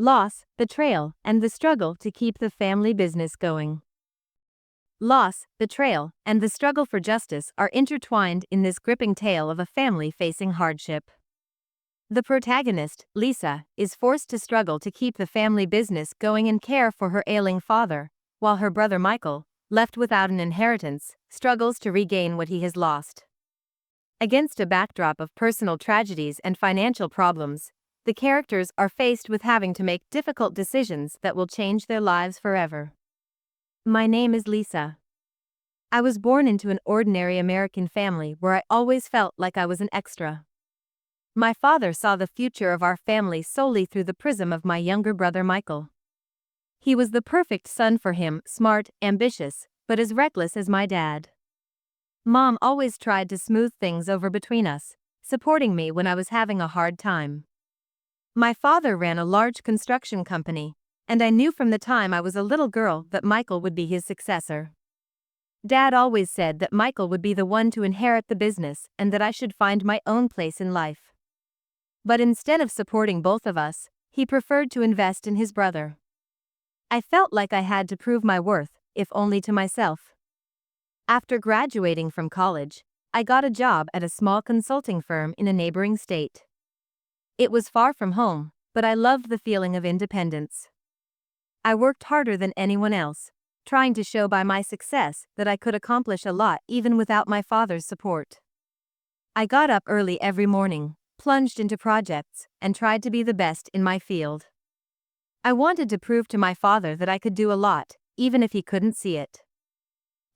loss, betrayal, and the struggle to keep the family business going. Loss, betrayal, and the struggle for justice are intertwined in this gripping tale of a family facing hardship. The protagonist, Lisa, is forced to struggle to keep the family business going and care for her ailing father, while her brother Michael, left without an inheritance, struggles to regain what he has lost. Against a backdrop of personal tragedies and financial problems, the characters are faced with having to make difficult decisions that will change their lives forever. My name is Lisa. I was born into an ordinary American family where I always felt like I was an extra. My father saw the future of our family solely through the prism of my younger brother Michael. He was the perfect son for him, smart, ambitious, but as reckless as my dad. Mom always tried to smooth things over between us, supporting me when I was having a hard time. My father ran a large construction company, and I knew from the time I was a little girl that Michael would be his successor. Dad always said that Michael would be the one to inherit the business and that I should find my own place in life. But instead of supporting both of us, he preferred to invest in his brother. I felt like I had to prove my worth, if only to myself. After graduating from college, I got a job at a small consulting firm in a neighboring state. It was far from home, but I loved the feeling of independence. I worked harder than anyone else, trying to show by my success that I could accomplish a lot even without my father's support. I got up early every morning, plunged into projects, and tried to be the best in my field. I wanted to prove to my father that I could do a lot, even if he couldn't see it.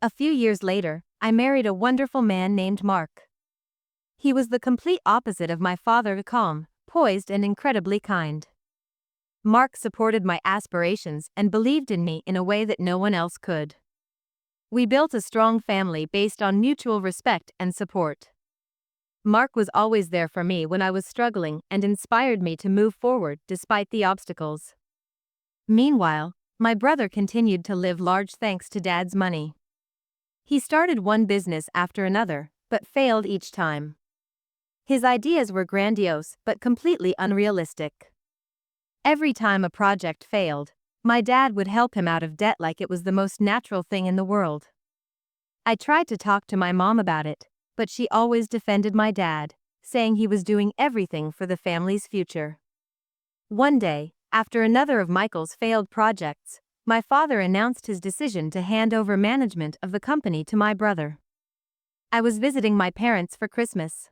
A few years later, I married a wonderful man named Mark. He was the complete opposite of my father, calm, poised, and incredibly kind. Mark supported my aspirations and believed in me in a way that no one else could. We built a strong family based on mutual respect and support. Mark was always there for me when I was struggling and inspired me to move forward despite the obstacles. Meanwhile, my brother continued to live large thanks to Dad's money. He started one business after another, but failed each time. His ideas were grandiose but completely unrealistic. Every time a project failed, my dad would help him out of debt like it was the most natural thing in the world. I tried to talk to my mom about it, but she always defended my dad, saying he was doing everything for the family's future. One day, after another of Michael's failed projects, my father announced his decision to hand over management of the company to my brother. I was visiting my parents for Christmas.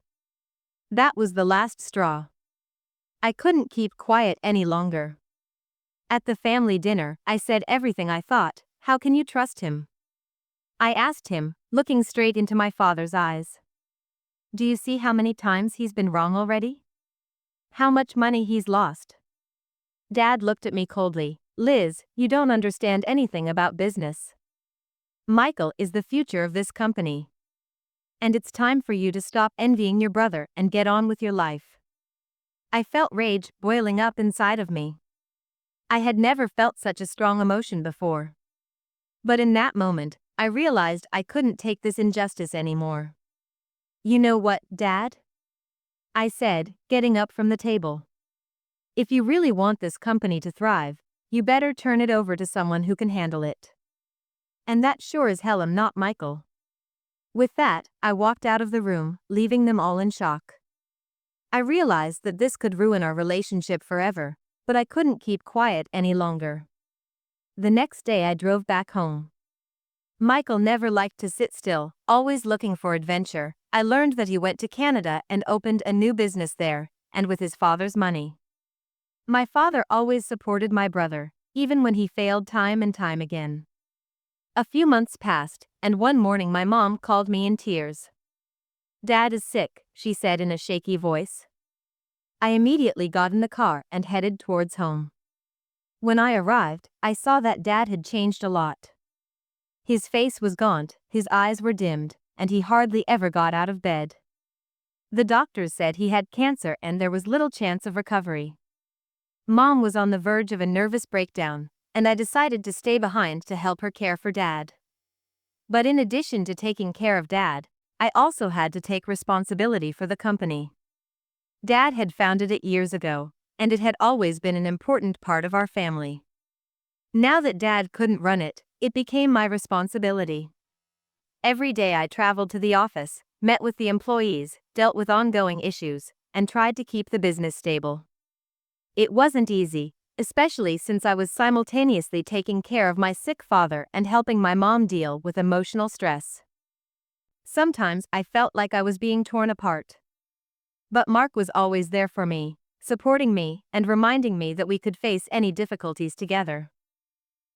That was the last straw. I couldn't keep quiet any longer. At the family dinner, I said everything I thought. How can you trust him? I asked him, looking straight into my father's eyes. Do you see how many times he's been wrong already? How much money he's lost? Dad looked at me coldly. Liz, you don't understand anything about business. Michael is the future of this company. And it's time for you to stop envying your brother and get on with your life. I felt rage boiling up inside of me. I had never felt such a strong emotion before. But in that moment, I realized I couldn't take this injustice anymore. You know what, Dad? I said, getting up from the table. If you really want this company to thrive, you better turn it over to someone who can handle it. And that sure as hell am not Michael. With that, I walked out of the room, leaving them all in shock. I realized that this could ruin our relationship forever, but I couldn't keep quiet any longer. The next day I drove back home. Michael never liked to sit still, always looking for adventure. I learned that he went to Canada and opened a new business there, and with his father's money. My father always supported my brother, even when he failed time and time again. A few months passed, and one morning my mom called me in tears. Dad is sick, she said in a shaky voice. I immediately got in the car and headed towards home. When I arrived, I saw that Dad had changed a lot. His face was gaunt, his eyes were dimmed, and he hardly ever got out of bed. The doctors said he had cancer and there was little chance of recovery. Mom was on the verge of a nervous breakdown, and I decided to stay behind to help her care for Dad. But in addition to taking care of Dad, I also had to take responsibility for the company. Dad had founded it years ago, and it had always been an important part of our family. Now that Dad couldn't run it, it became my responsibility. Every day I traveled to the office, met with the employees, dealt with ongoing issues, and tried to keep the business stable. It wasn't easy, especially since I was simultaneously taking care of my sick father and helping my mom deal with emotional stress. Sometimes I felt like I was being torn apart. But Mark was always there for me, supporting me and reminding me that we could face any difficulties together.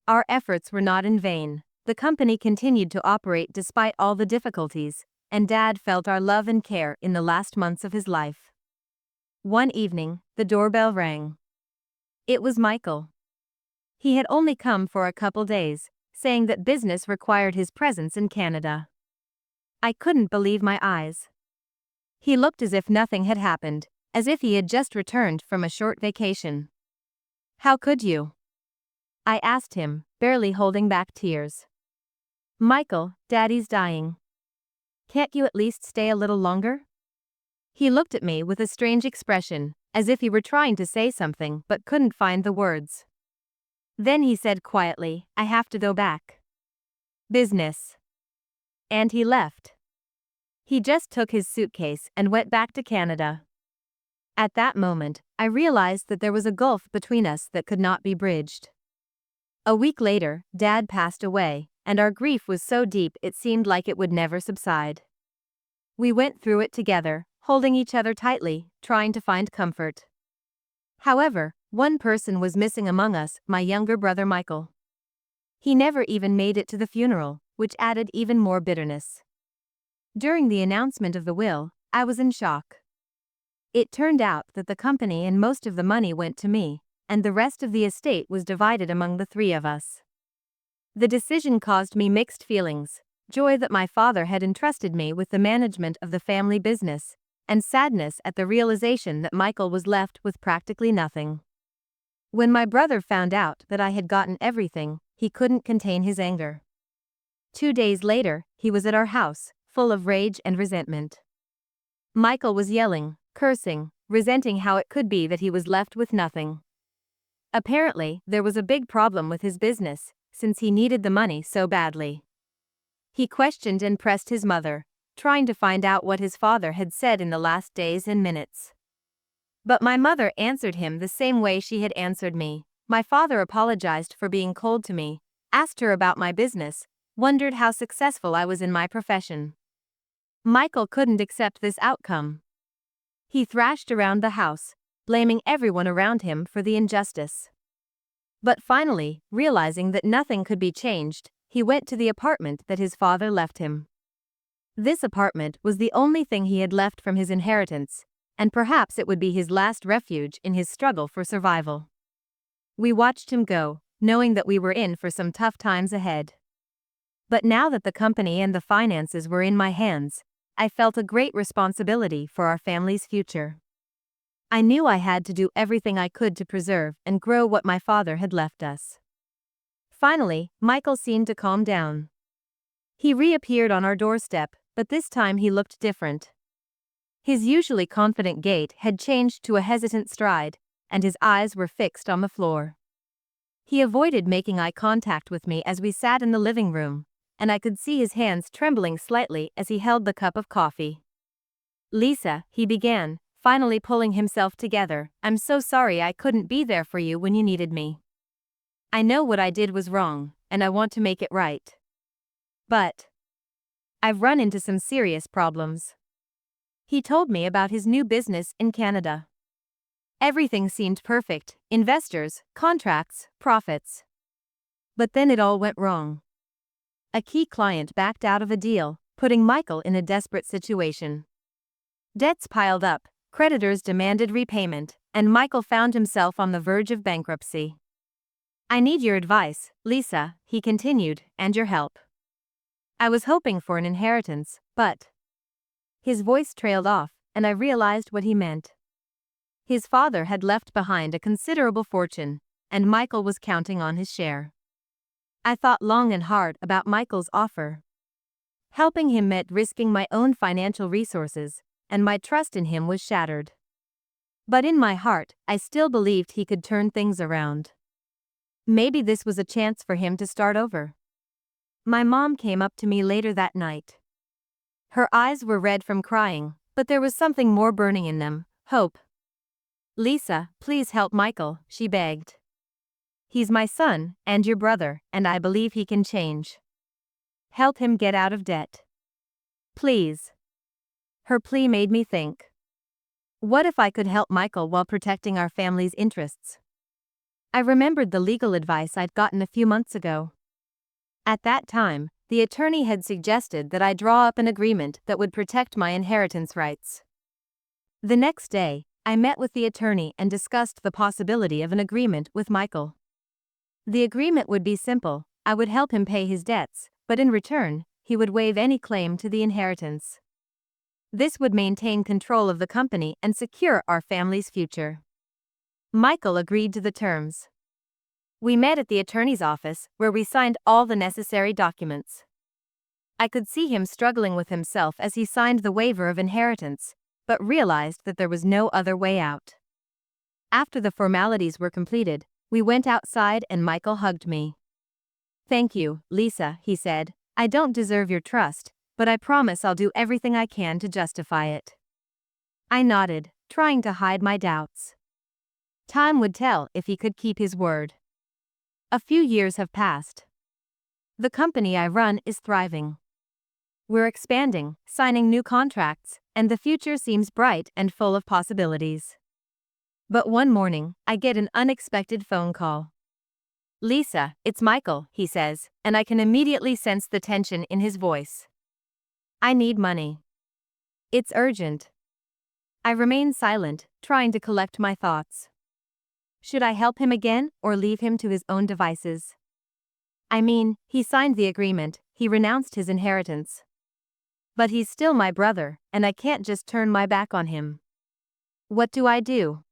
Our efforts were not in vain. The company continued to operate despite all the difficulties, and Dad felt our love and care in the last months of his life. One evening, the doorbell rang. It was Michael. He had only come for a couple days, saying that business required his presence in Canada. I couldn't believe my eyes. He looked as if nothing had happened, as if he had just returned from a short vacation. "How could you?" I asked him, barely holding back tears. "Michael, Daddy's dying. Can't you at least stay a little longer?" He looked at me with a strange expression, as if he were trying to say something but couldn't find the words. Then he said quietly, "I have to go back. Business." And he left. He just took his suitcase and went back to Canada. At that moment, I realized that there was a gulf between us that could not be bridged. A week later, Dad passed away, and our grief was so deep it seemed like it would never subside. We went through it together, holding each other tightly, trying to find comfort. However, one person was missing among us, my younger brother Michael. He never even made it to the funeral, which added even more bitterness. During the announcement of the will, I was in shock. It turned out that the company and most of the money went to me, and the rest of the estate was divided among the three of us. The decision caused me mixed feelings: joy that my father had entrusted me with the management of the family business, and sadness at the realization that Michael was left with practically nothing. When my brother found out that I had gotten everything, he couldn't contain his anger. 2 days later, he was at our house, full of rage and resentment. Michael was yelling, cursing, resenting how it could be that he was left with nothing. Apparently, there was a big problem with his business, since he needed the money so badly. He questioned and pressed his mother, trying to find out what his father had said in the last days and minutes. But my mother answered him the same way she had answered me. My father apologized for being cold to me, asked her about my business, wondered how successful I was in my profession. Michael couldn't accept this outcome. He thrashed around the house, blaming everyone around him for the injustice. But finally, realizing that nothing could be changed, he went to the apartment that his father left him. This apartment was the only thing he had left from his inheritance, and perhaps it would be his last refuge in his struggle for survival. We watched him go, knowing that we were in for some tough times ahead. But now that the company and the finances were in my hands, I felt a great responsibility for our family's future. I knew I had to do everything I could to preserve and grow what my father had left us. Finally, Michael seemed to calm down. He reappeared on our doorstep, but this time he looked different. His usually confident gait had changed to a hesitant stride, and his eyes were fixed on the floor. He avoided making eye contact with me as we sat in the living room, and I could see his hands trembling slightly as he held the cup of coffee. "Lisa," he began, finally pulling himself together, "I'm so sorry I couldn't be there for you when you needed me. I know what I did was wrong, and I want to make it right. But I've run into some serious problems." He told me about his new business in Canada. Everything seemed perfect: investors, contracts, profits. But then it all went wrong. A key client backed out of a deal, putting Michael in a desperate situation. Debts piled up, creditors demanded repayment, and Michael found himself on the verge of bankruptcy. "I need your advice, Lisa," he continued, "and your help. I was hoping for an inheritance, but..." His voice trailed off, and I realized what he meant. His father had left behind a considerable fortune, and Michael was counting on his share. I thought long and hard about Michael's offer. Helping him meant risking my own financial resources, and my trust in him was shattered. But in my heart, I still believed he could turn things around. Maybe this was a chance for him to start over. My mom came up to me later that night. Her eyes were red from crying, but there was something more burning in them: hope. "Lisa, please help Michael," she begged. "He's my son, and your brother, and I believe he can change. Help him get out of debt. Please." Her plea made me think. What if I could help Michael while protecting our family's interests? I remembered the legal advice I'd gotten a few months ago. At that time, the attorney had suggested that I draw up an agreement that would protect my inheritance rights. The next day, I met with the attorney and discussed the possibility of an agreement with Michael. The agreement would be simple: I would help him pay his debts, but in return, he would waive any claim to the inheritance. This would maintain control of the company and secure our family's future. Michael agreed to the terms. We met at the attorney's office, where we signed all the necessary documents. I could see him struggling with himself as he signed the waiver of inheritance, but realized that there was no other way out. After the formalities were completed, we went outside and Michael hugged me. "Thank you, Lisa," he said. "I don't deserve your trust, but I promise I'll do everything I can to justify it." I nodded, trying to hide my doubts. Time would tell if he could keep his word. A few years have passed. The company I run is thriving. We're expanding, signing new contracts, and the future seems bright and full of possibilities. But one morning, I get an unexpected phone call. "Lisa, it's Michael," he says, and I can immediately sense the tension in his voice. "I need money. It's urgent." I remain silent, trying to collect my thoughts. Should I help him again or leave him to his own devices? I mean, he signed the agreement, he renounced his inheritance. But he's still my brother, and I can't just turn my back on him. What do I do?